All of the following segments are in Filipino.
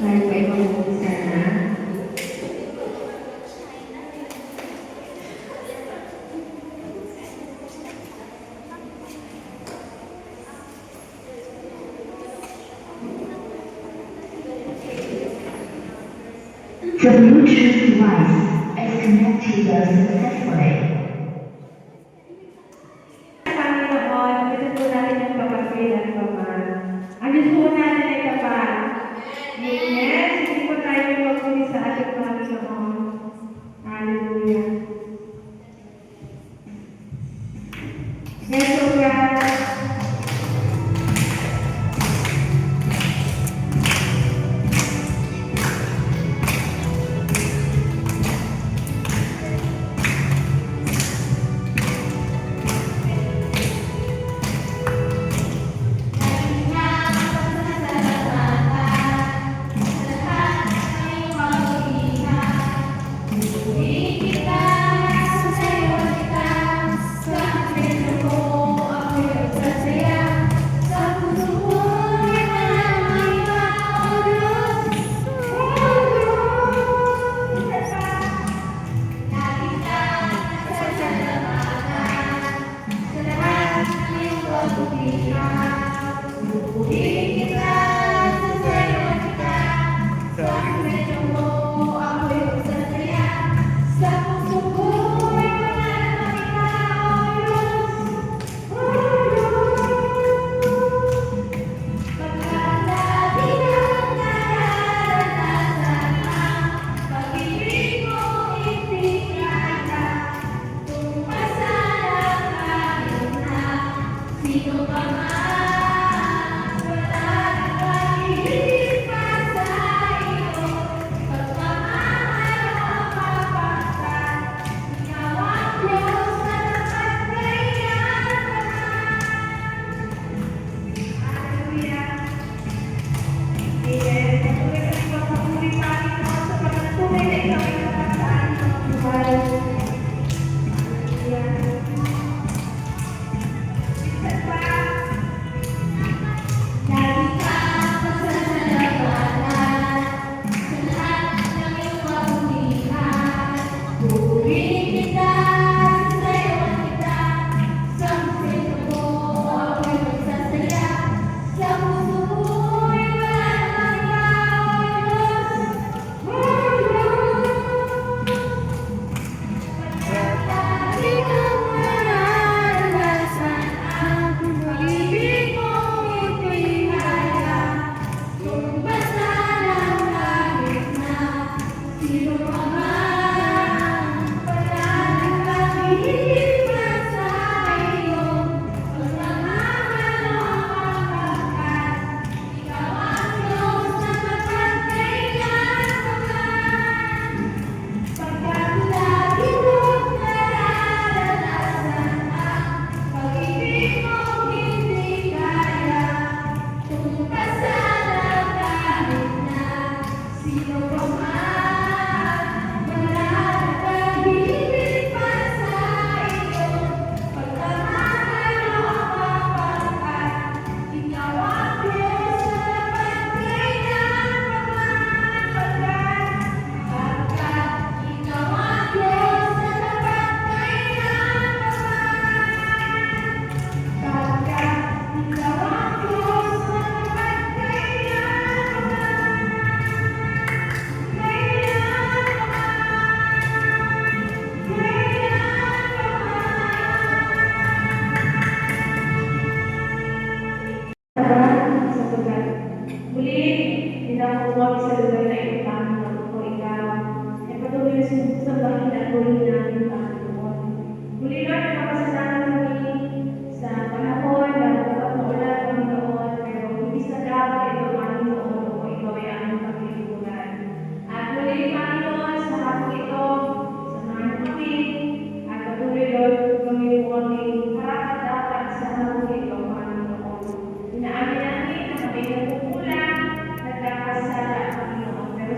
Tayo ay mag-umpisa na. The Bluetooth device is connected successfully. Panginoon, gusto po natin yung kapatid at paman. Ang gusto po natin ay kapal. Amen. Hindi po tayo magpuli sa ating Panginoon. Hallelujah. Yes, so God.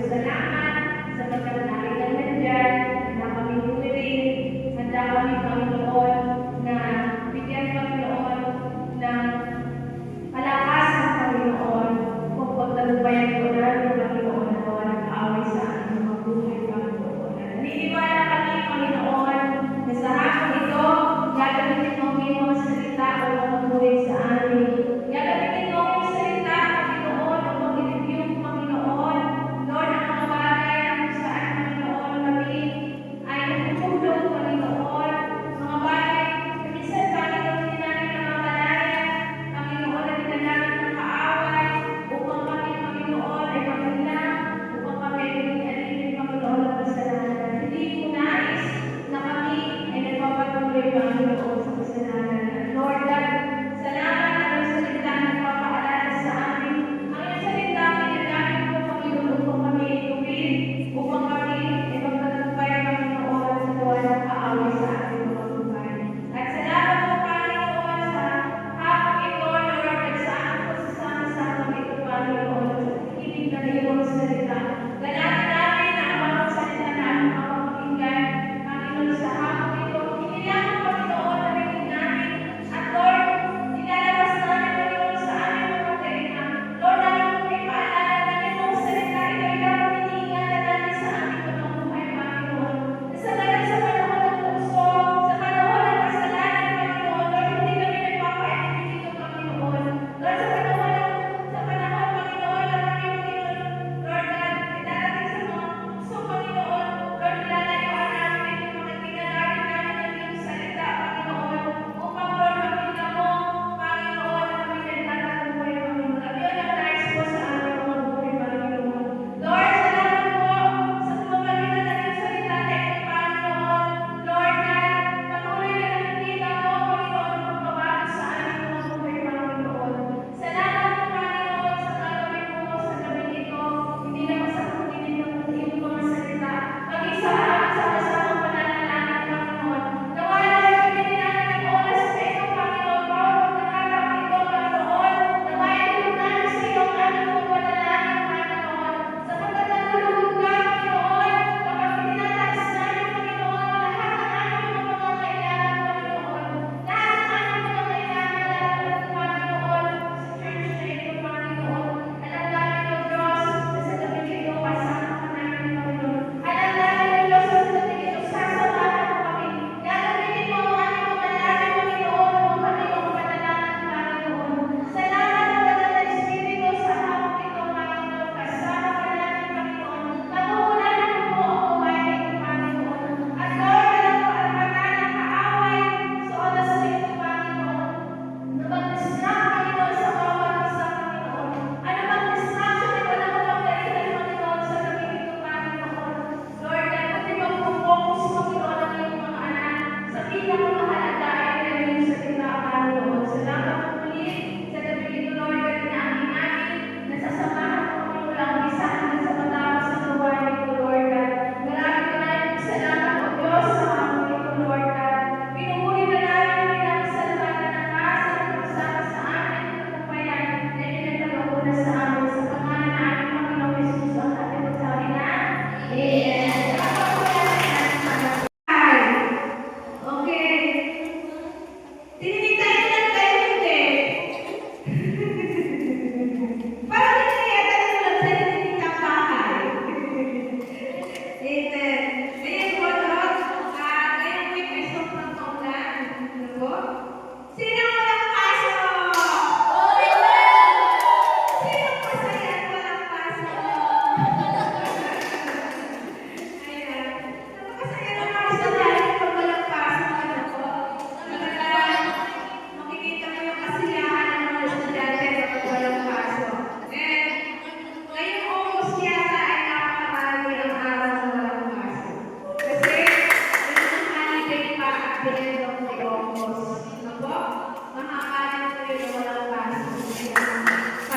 Salamat sa pagkakataon ng nandiyan na kami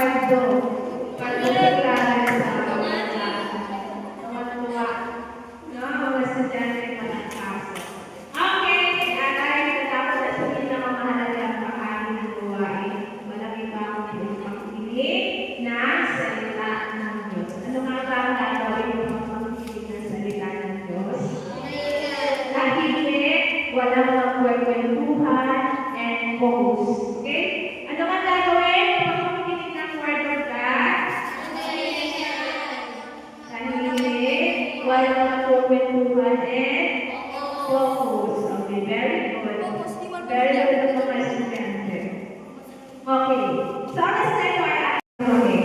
Pardo. Pardo Declares sa mga klase. Tuwa-tuwa. No, mga estudyante malakaso. Okay, dahil natapos na sa pinakamahalagang bahagi ng gawain, walang iba kundi ang pagkikinig ng salita ng Diyos. Ano nga ba ang gagawin ng pagkikinig ng salita ng Diyos? Tahimik, walang magkwekwentuhan, and focus. Okay? Ano nga gagawin ng pagkikinig ng Word of God? Tahimik, walang magkwekwentuhan, and focus. Okay, very good. Very good ang mga estudyante. Okay. So, let's take our action. Okay.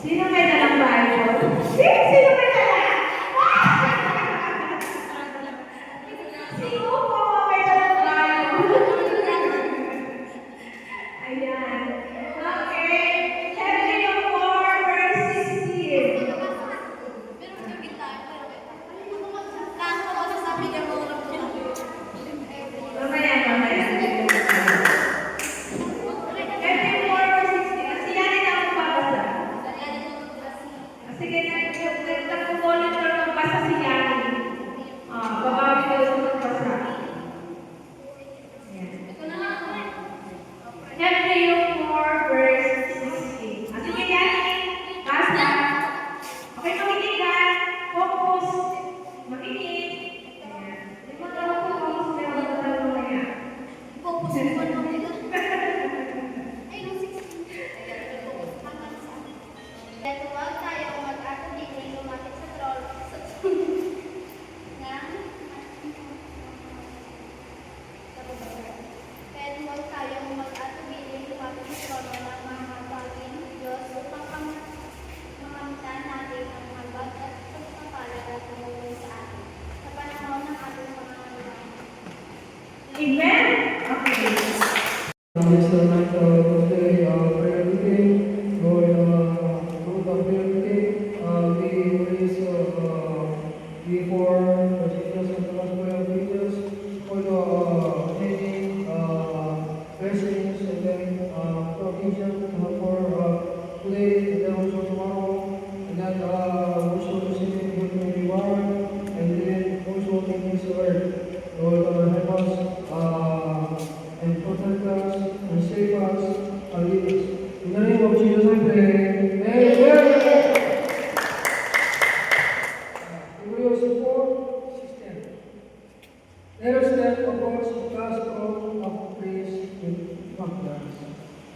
Sino may dalang Bible? Sino may dala? Sino po may dalang Bible? Ayan. Okay. Hebrew 4, verse 16. Mamaya. Hebrew 4, verse 16. Kasi yan ay nakapabasa. Sige, nagmonitor magbasa si Yani. Babawi daw sa magbasa. Hebrew 4, verse 16. Sige, Yani. Basa. Okay, makinig ka. Focus. Makinig. Ayan. Hindi mo daw ako focus. Hindi mo daw mamaya. Huwag tayo mag-atubili lumapit sa troll sa Kaya huwag tayo mag-atubili lumapit sa trono ng mga bagay ng Diyos upang mamamitan natin ang habag at pagpapala at tumulong sa atin sa panahon ng ating mga kailangan. Amen? Okay. It's the night of the prayer meeting. Going group of prayer meeting. We raise before the Jesus and the gospel of Jesus for the many blessings and then provision for today and then also tomorrow and then also receiving good reward and then also in His word. Lord, help us and protect us and save us and lead us. In the name of Jesus I pray. Amen. Hebrews 4:16. Let us then approach the gospel of grace with confidence,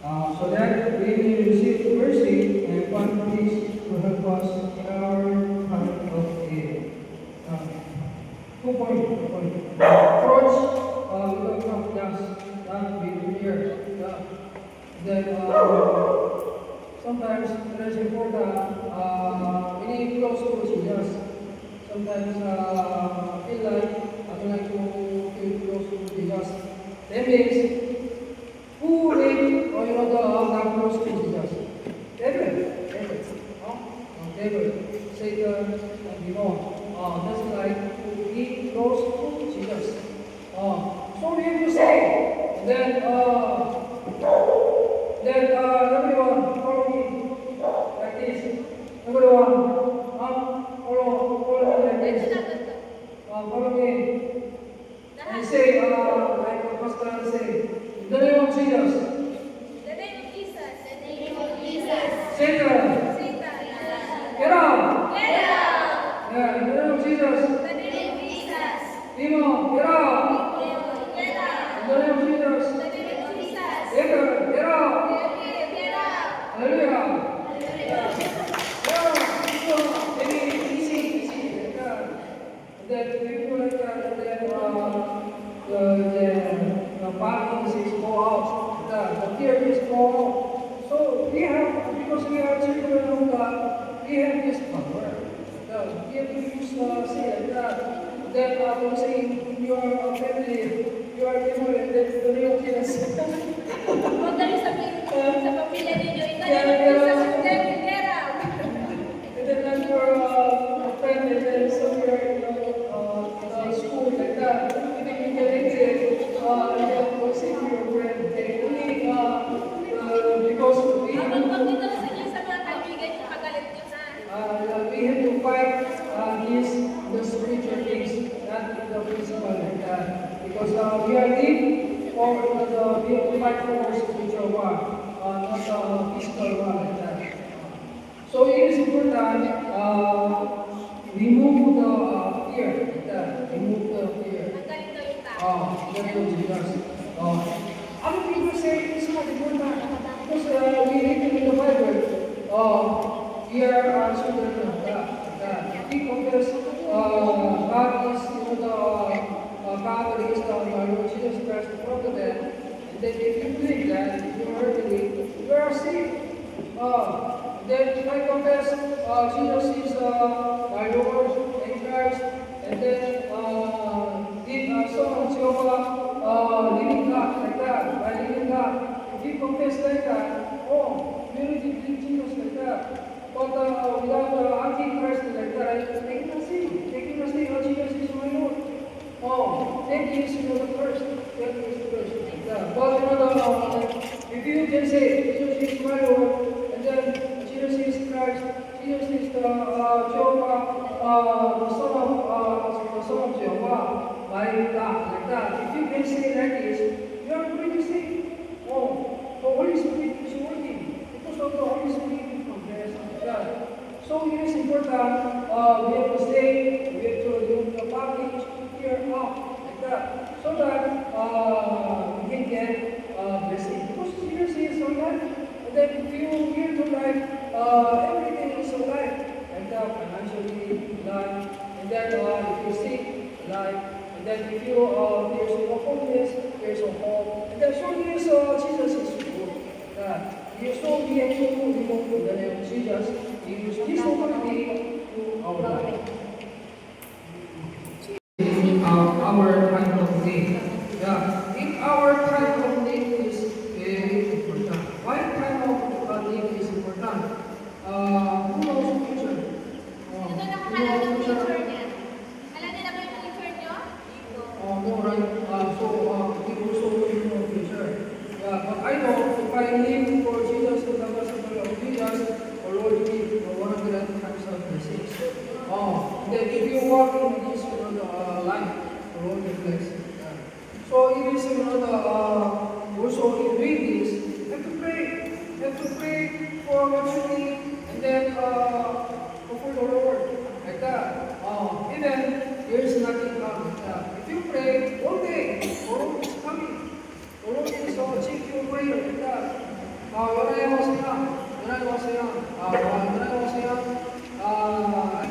so that we may receive mercy and find peace to help us in our time of need. 2 point. Approach with confidence, not be fear. Then sometimes it is important. We need close to Jesus. Sometimes feel like I would like to feel close to Jesus. That means who live or not close to Jesus? Devil. No? Devil. Satan and demon. That's like to be close to Jesus. So we have to say, then number one, follow me like this. Number one, follow me like this. Follow me. And say, like the pastor say, in the name of Jesus. The name of Jesus. The name of Jesus. Satan, get out. Get out. Yeah, in the name of Jesus. The name of Jesus. Demon, get out. Get out. In the name of Jesus. The name of Jesus. Devil, get out. Get out. Hallelujah. Maybe easy. That people like that, the bodies is go out, the fear is go out. So we have, because we are children of God, we have this power. We have to use say like that. Then don't say you are a family, you are different, then the real Jesus. Huwag kayo sabihin sa pamilya ninyo, in the name of Jesus, get out. And then for a friend, and then somewhere, school like that, you think you can exit, and then go say to your friend, hey, because we fight for spiritual war, not physical war like that. So it is important remove the fear like that. Remove the fear. Tanggalin daw yung tao. That will Jesus. Other people say it's not important because we read in the Bible. We are children of God. We confess God is God is the Lord Jesus Christ from the dead. And then if you believe that, if you are believe, you are saved. Then if I confess Jesus is my Lord and Christ, and then the Son of Jehovah, living God like that, by living God, if you confess like that, you really believe Jesus like that. But without the Antichrist like that, they cannot see. They cannot say, oh, Jesus is my Lord. Then he is the first. That is the first. Yeah. But if you can say, Jesus is my Lord, and then Jesus is Christ, Jesus is the Jehovah, the Son of Jehovah, my God, like that. If you can say like this, you are going to say, the Holy Spirit is working because of the Holy Spirit is confessed. Yeah. So it is important, we have to say, we have to do the package here out like that, so that we can get blessing. Because Jesus is alive, and then if you here to life, everything is alive, like that, financially alive, and then if you sick, alive, and then if you there's no homeless, there's a hope, and then so yes, Jesus is good. So we have to remove the name of Jesus. We use His authority to our life. Our time of need. Yeah, in our time of need is very important. Why time of need is important? Who knows the future? Ito nakakalala ng picture niya. Alam niyo na ba yung picture niyo? No, right. So we also will know future. Yeah, but I know if I live for Jesus, the gospel of Jesus, the Lord will give 100 times of blessings. Then if you walk in this life, the Lord will bless you. Yeah. So it is also in doing this, you have to pray. You have to pray for what you need, and then for the Lord, like that. Even there is nothing wrong with that. If you pray all day, the Lord is coming. The Lord is check your prayer like that. I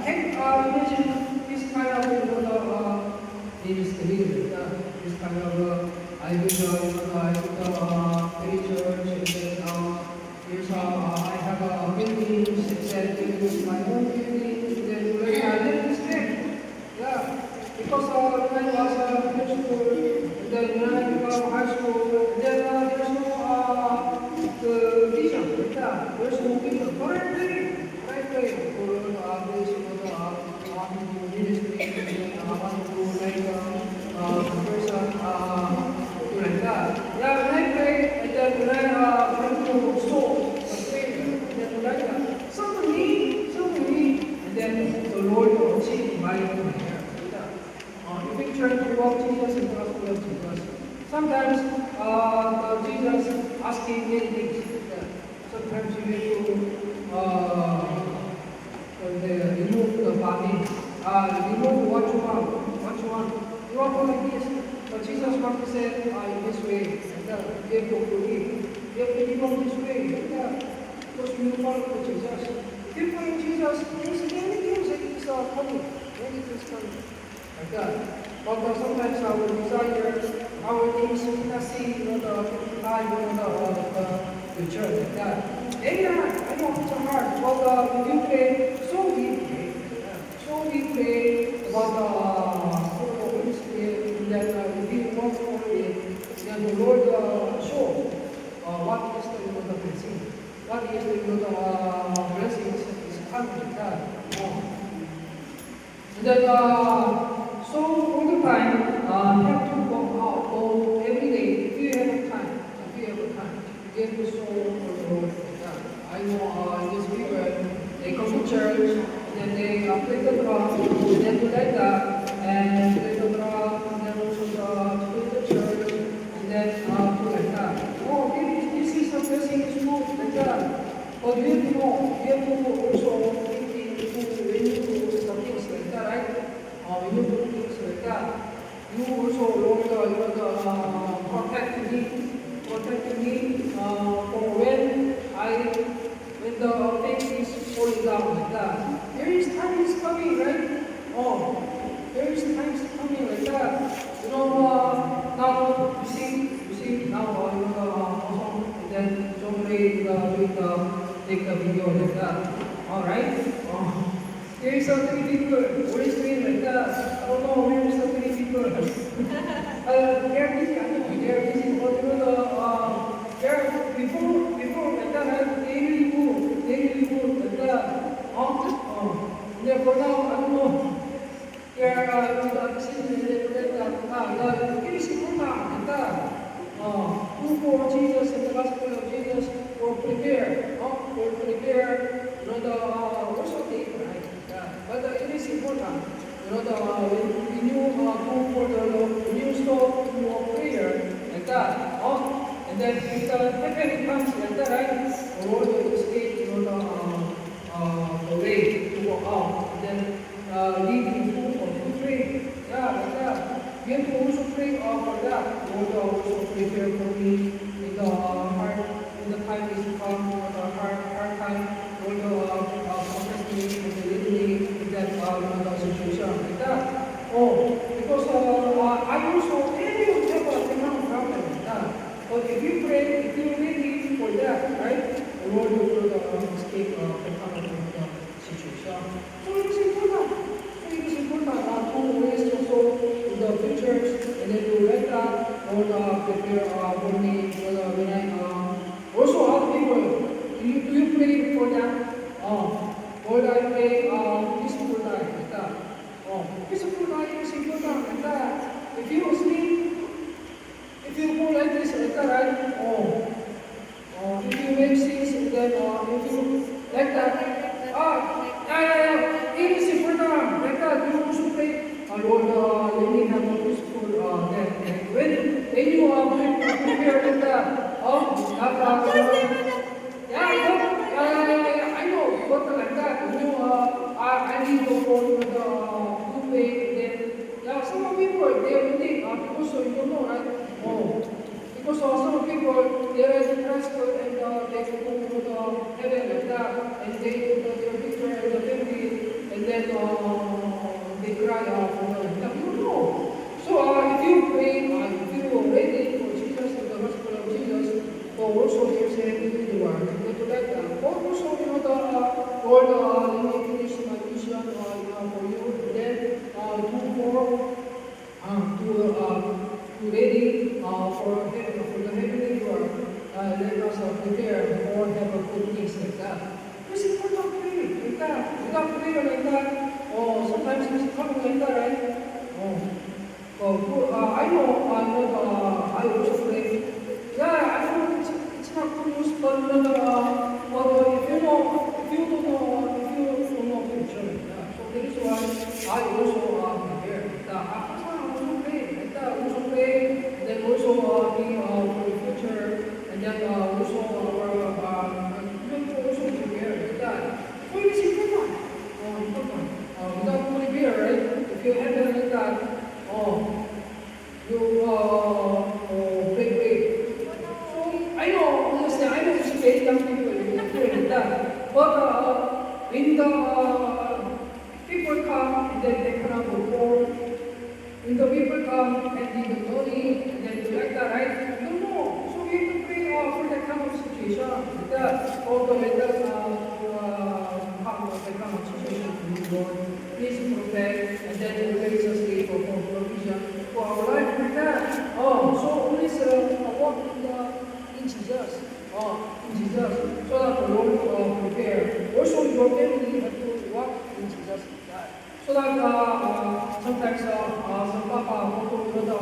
can't imagine this kind of ministry, this kind of I will very church, and then I have a building, and it is my own building, and then I live this thing. Yeah, because when I was middle school, and then when I became high school, and then there's no vision like that. There's no vision. But I pray for this ministry, and then I want to do like person like that. Yeah, when I pray, and then when I try to soul, and then like that. Suddenly, and then the Lord will change my own hair. If we try to walk Jesus and gospel of Jesus, sometimes Jesus asking many things. Sometimes you need to remove the body, remove what you want. You want to like this, but Jesus wants to say in this way, and you have to forgive. You have to live on this way, because you follow Jesus. If you follow Jesus, there's anything that is coming. Anything is coming. Like that. But sometimes our desire, our things, we cannot see the church like that. I know it's hard, but if you pray, so we pray. So we pray about the Holy Spirit, and then if you want for it, then the Lord show what is the blessing. What is the blessings is coming like that. And then, so all the time, you have to go every day if you have time. You have to show the Lord. I know this people, they come to church, and then they play the drum, and then do like that, and play the drum, and then also play the church, and then do like that. But you have to know, you have to also thinking to when you do some things like that, right? When you do things like that, you also want the protect me for when the thing is falling down like that. There is time is coming, right? There is time is coming like that. Now you see now also, and then somebody doing take the video like that. All right. Here is so many people. What is doing like that? I don't know. Where is so many people? They're busy. I know they're busy. But they're before like that. Right? They really good like that. Therefore now I don't know. They're with the decision that it is important that who for Jesus and the gospel of Jesus will prepare, the worship day, right? But it is important, when you go for when you stop your prayer like that, and then if the heaven comes like that, right? The Lord will escape, the way to go out, and then lead you to pray, like that. You have to also pray for that. Lord, also prepare for me in the heart, when the time is come, the hard time. Lord, protect me and deliver me in that situation like that. Because I also any of them have a problem like that. But if you pray, if you ready for that, right? The Lord will escape the kind of situation. So it is important. It is important to raise also in the futures, and then to write that or prepare for me when I also other people. Do you pray for them? Lord, I pray peaceful life like that. Peaceful life is important like that. If you sleep, if you go like this like that, right? If you make things and then if you like that. It is important like that. You also pray. Lord, let me have a peaceful death. When you are prepare like that, I know, but like that, when you I need to go to the good way, then some people they will think because you don't know, right? Because some people they are depressed and they go to the heaven like that, and they do their picture and the family, and then they cry for the you know. So if you pray, if you are ready for Jesus and the gospel of Jesus, also you say you are to like that. Also the Lord, let me finish my mission for you. Then to ready for the heavenly world. Let us prepare or have a good things like that. It's important to pray like that. Without prayer like that, sometimes it's coming like that, right? I know, I also pray. Yeah, I know it's not good news, but if you don't know future, so that is why I also prepare. I also pray, like that, also pray, and then also be for the future, and then also also prepare like that. So it is important. Without prepare, right? If you have it like that, you pray. So I know, understand, I know it's very young people you pray like that. But when the people come and then they cannot go forward, when the people come and need the money and then do like that, right? You don't know. So we have to pray for that kind of situation. Like that, all the letters that kind of situation to the Lord. Please protect and then raise us for provision for our life like that. So always walk in Jesus. In Jesus. So that the Lord will prepare. Also your family have to walk in Jesus. So that sometimes some papa go to the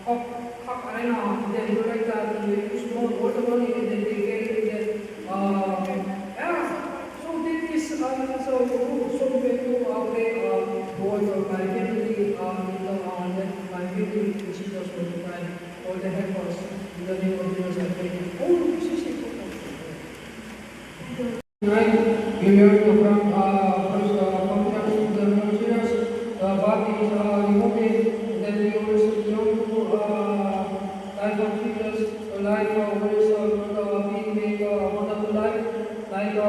hawk arena and then do like that and they use more water money and then they get it and then so this is so we have to pray for my family my family Jesus will provide all the helpers in the name of Jesus I pray. This is important. Tonight, we learned from first functions of the materials, the body is removed, and then we also learn to life of Jesus, the life what is being made wonderful life, like the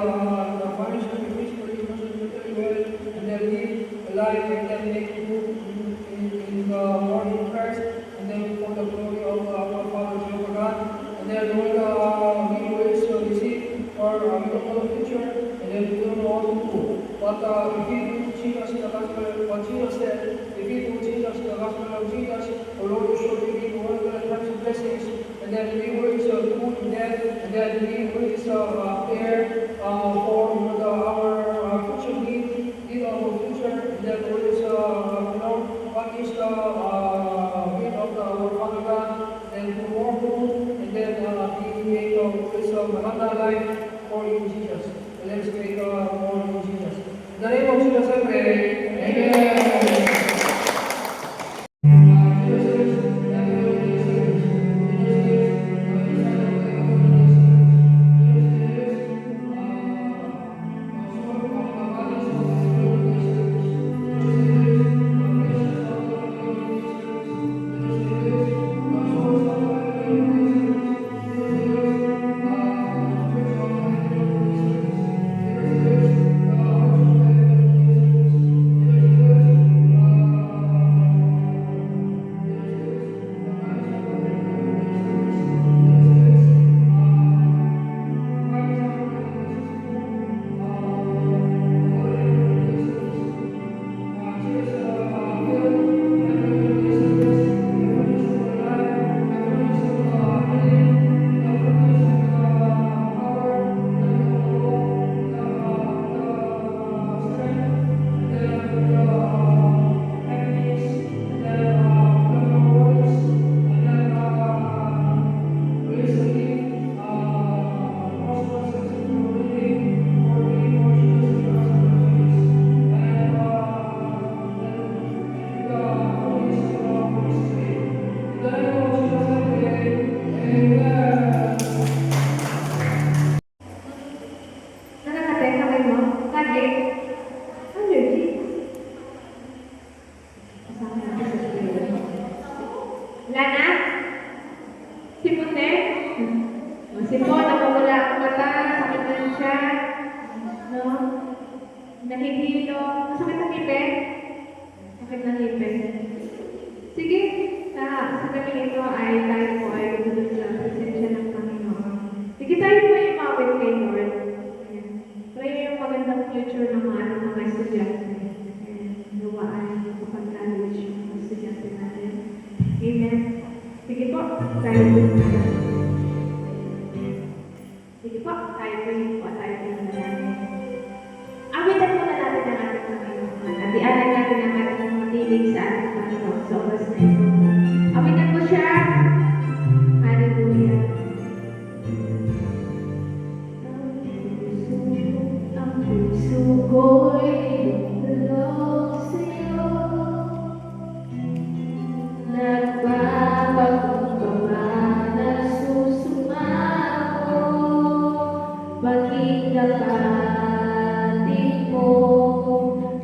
furnish sacrifice for the person well, and then live a life and then make good in the morning Christ, and then for the glory of our Father Jehovah God, and then all we will receive or we don't know the future, and then we don't know what to do. But if we do Jesus the gospel, what Jesus said, if we do Jesus the gospel of Jesus, the Lord will surely give all the types of blessings, and then we will good in death, and then we will prepare for our future need of the future, and then we will know what is the will of our Father God, then do more good, and then we make another life for you, Jesus. Let's make more in Jesus. In the name of Jesus, I pray. Amen. Nakakatay kamay mo? Lagi? Allergy? Kasama natin sa spirit. Wala na? Sipon din? Sipon, nakawala ang mata, sakit na siya. No? Nahihilo. Masakit ang ngipin? Sakit ng ngipin. Sige, sa gabi ito ay tayo po ay dudulog sa presensya ng Panginoon. Sige tayo po yung mawit kay Lord. Ayan. Pray yung magandang future ng mga mga estudyante. Nawaan yung kapag-college yung mga estudyante natin. Amen. Sige po, tayo po. Sige po, tayo po yung tayo po yung natin. Awitan muna natin ang ating Panginoon. At ianan natin ang ating matilig sa ating Panginoon sa oras na ito. Awitan mo siya. Hallelujah. Ang puso ko'y tulog sa'yo. Nagpapakumbaba na susumako. Maging kapatid mo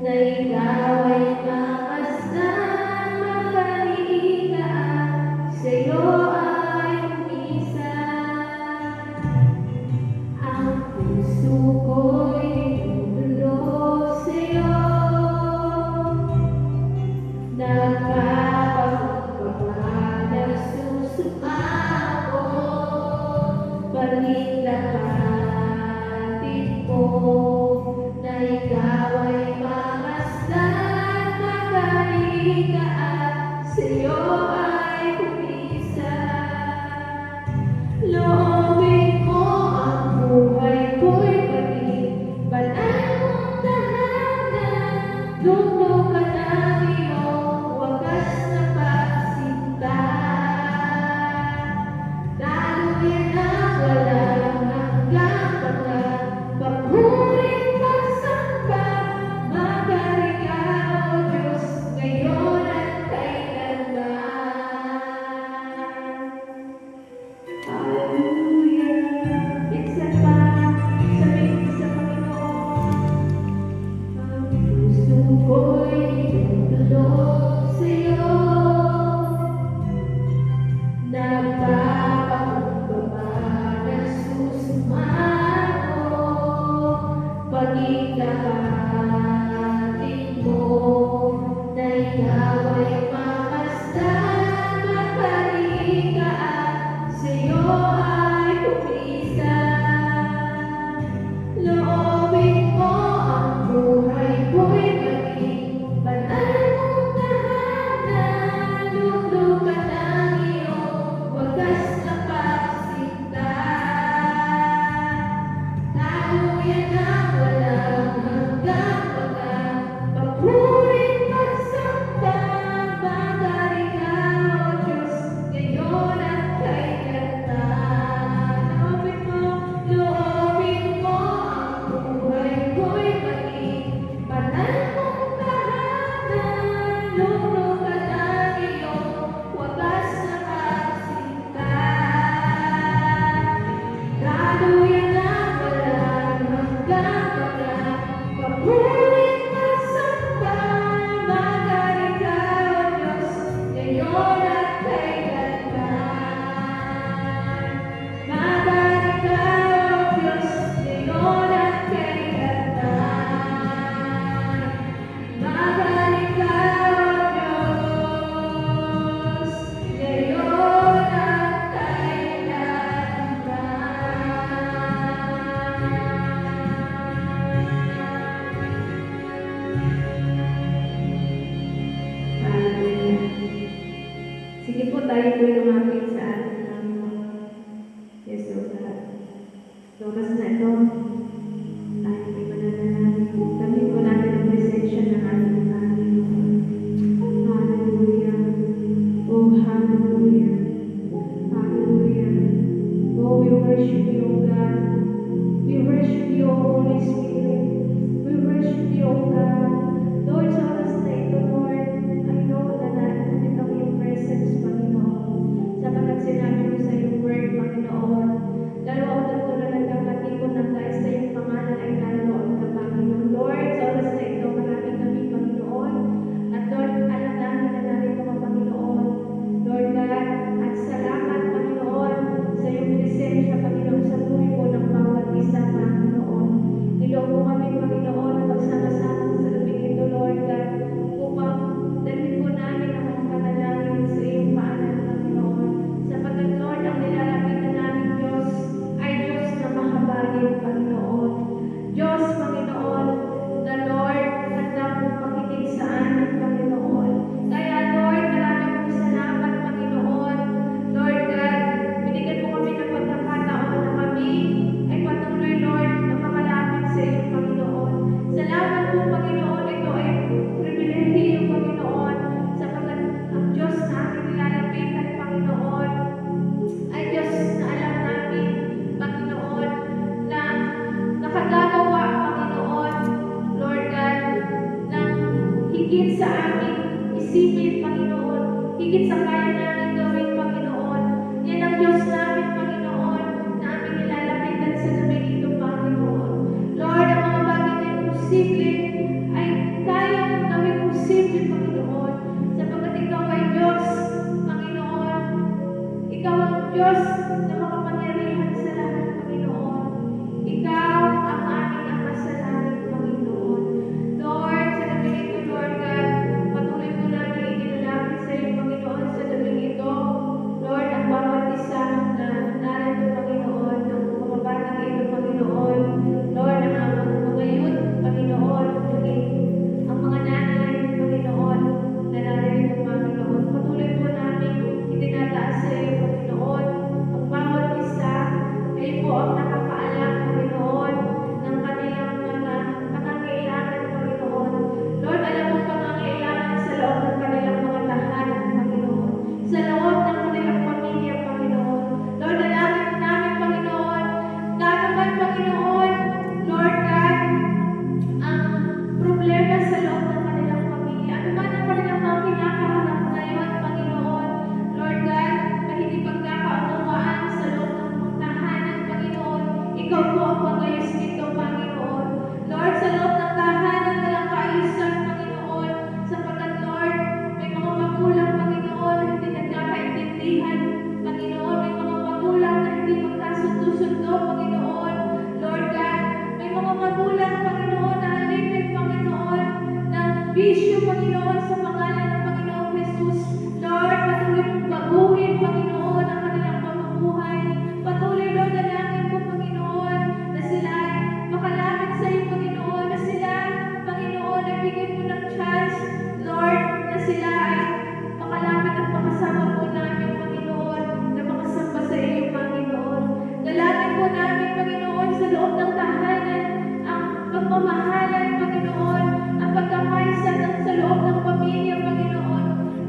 na ikaw ay makasama. Magaling ka sa'yo ay umisa. Ang puso ko'y tutulog sa'yo. Nagpapakumbaba na susumako. Maging kapatid mo na ikaw ay mamasdan. Magaling ka at sa'yo ay kumisa. Loobin mo ang buhay ko'y maging banal mong tahanan. Doon ka na iyong wagas na pagsinta. Daluyan ang walang hanggang mga paghuling pagsamba. Magaling ka, O Diyos, ngayon at kailanman. Hallelujah. Minsan pa, sa makagagawa, Panginoon, Lord God, ng higit sa aming isipin, Panginoon, higit sa kaya namin gawin, Panginoon. Yan ang Diyos namin, Panginoon, na aming nilalapitan sa gabi ito, Panginoon. Lord, ang mga bagay na imposible ay kaya mong gawin posible, Panginoon, sapagkat Ikaw ay Diyos, Panginoon. Ikaw ang Diyos na makapangyarihan sa lahat, Panginoon. Ikaw ang aming Ama sa langit, Panginoon. Lord, sa gabi ito, Lord God, patuloy mo namin ininalapit sa iyo, Panginoon, sa gabi ito. Lord, ang bawat isa na narito, Panginoon, ang mga batang ito, Panginoon. Lord, ang mga youth, Panginoon, ang mga nanay, Panginoon, na narito, Panginoon. Patuloy po namin itinataas sa iyo, Panginoon, ang bawat isa. Kayo po ang nakakaalam, Panginoon, ng kanilang mga pangangailangan, Panginoon. Lord, alam mo pangangailangan sa loob ng kanilang mga tahanan, Panginoon. Sa loob ng kanilang pamilya, Panginoon. Lord, dalangin namin, Panginoon, na naman, Panginoon, Lord God, ang problema sa loob ng kanilang pamilya. Ano man ang kanilang mga kinakaharap ngayon, Panginoon, Lord God, na hindi pagkakaunawaan sa loob ng mga tahanan, Panginoon. Ikaw po ang mag-ayos nito, Panginoon. Lord, sa loob ng tahanan, walang kaayusan, Panginoon, sapagkat, Lord, may mga magulang, Panginoon, na hindi nagkakaintindihan, Panginoon. May mga magulang na hindi magkasundo-sundo, Panginoon. Lord God, may mga magulang, Panginoon, na alipin, Panginoon, ng bisyo, Panginoon, sa pangalan ng Panginoong Jesus. Lord, patuloy mong baguhin, Panginoon, ang kanilang pamumuhay. Patuloy, Lord, dalangin ko, Panginoon, na sila ay makalapit sa iyo, Panginoon, na sila, Panginoon, ay bigyan mo ng chance, Lord, na sila ay makalapit at makasama po namin, Panginoon, na makasamba sa iyo, Panginoon. Dalangin po namin, Panginoon, sa loob ng tahanan, ang pagmamahalan, Panginoon, ang pagkakaisa sa loob ng pamilya, Panginoon.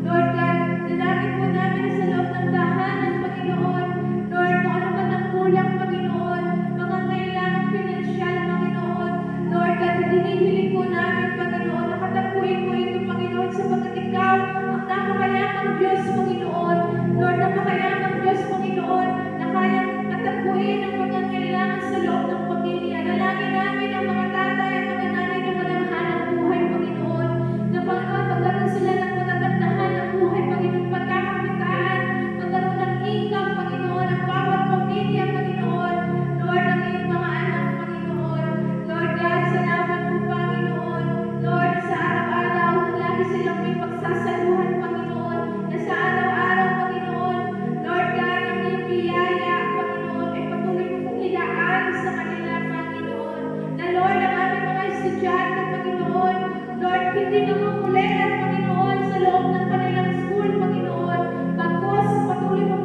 Lord God, dalangin po namin sa loob ng tahanan, Panginoon. Lord, kung ano man ang kulang, Panginoon, mga kailangan pinansyal, Panginoon. Lord God, hinihiling po namin, Panginoon, nakatapuin po ito, Panginoon, sapagkat Ikaw ang napakayamang Diyos, Panginoon. Lord, napakayamang Diyos, Panginoon, na kayang katapuin ang mga kailangan sa loob ng pamilya. Dalangin namin ang mga tatay, ang mga nanay na walang hanap buhay, Panginoon, na Panginoon, magkaroon sila ng matatandahan ng buhay, Panginoon, pagkakakitaan, magkaroon ng income, Panginoon, ang bawat pamilya, Panginoon. Lord, ang iyong mga anak, Panginoon. Lord God, salamat po, Panginoon. Lord, sa araw-araw, lagi silang may pagsasaluhan, Panginoon, na sa araw-araw, Panginoon, Lord God, ang iyong biyaya, Panginoon, ay patuloy mong ilaan sa kanila, Panginoon. Na Lord, ang aming mga estudyante, Panginoon, Lord, hindi nangungulitan, Panginoon, sa loob ng kanilang school, Panginoon. Bagkus, patuloy mo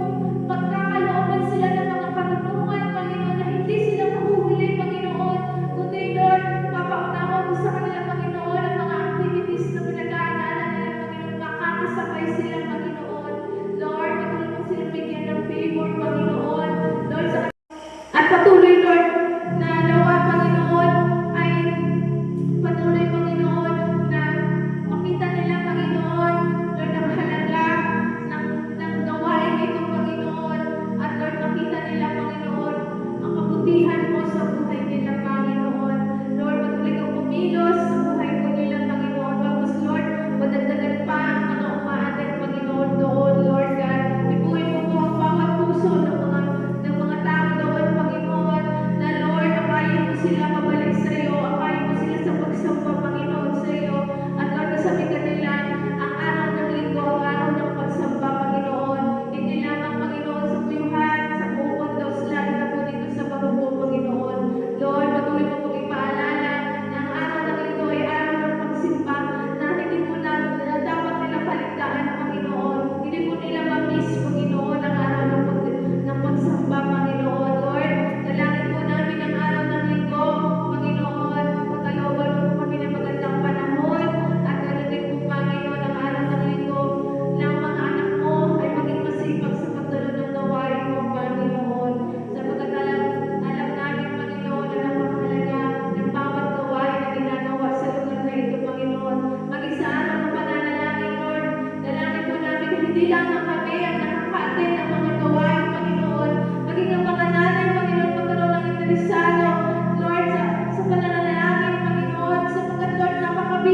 pagkakalooban sila ng mga karunungan, Panginoon, na hindi sila mahuhuli, Panginoon. Kundi, Lord, papaunawa mo sa kanila, Panginoon, ang mga activities na pinag-aaralan nila, Panginoon, makakasabay sila, Panginoon. Lord, patuloy mo sila bigyan ng favor, Panginoon. Lord, at patuloy, Lord, na nawa, Panginoon, ay patuloy, Panginoon, na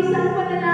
isang panalangin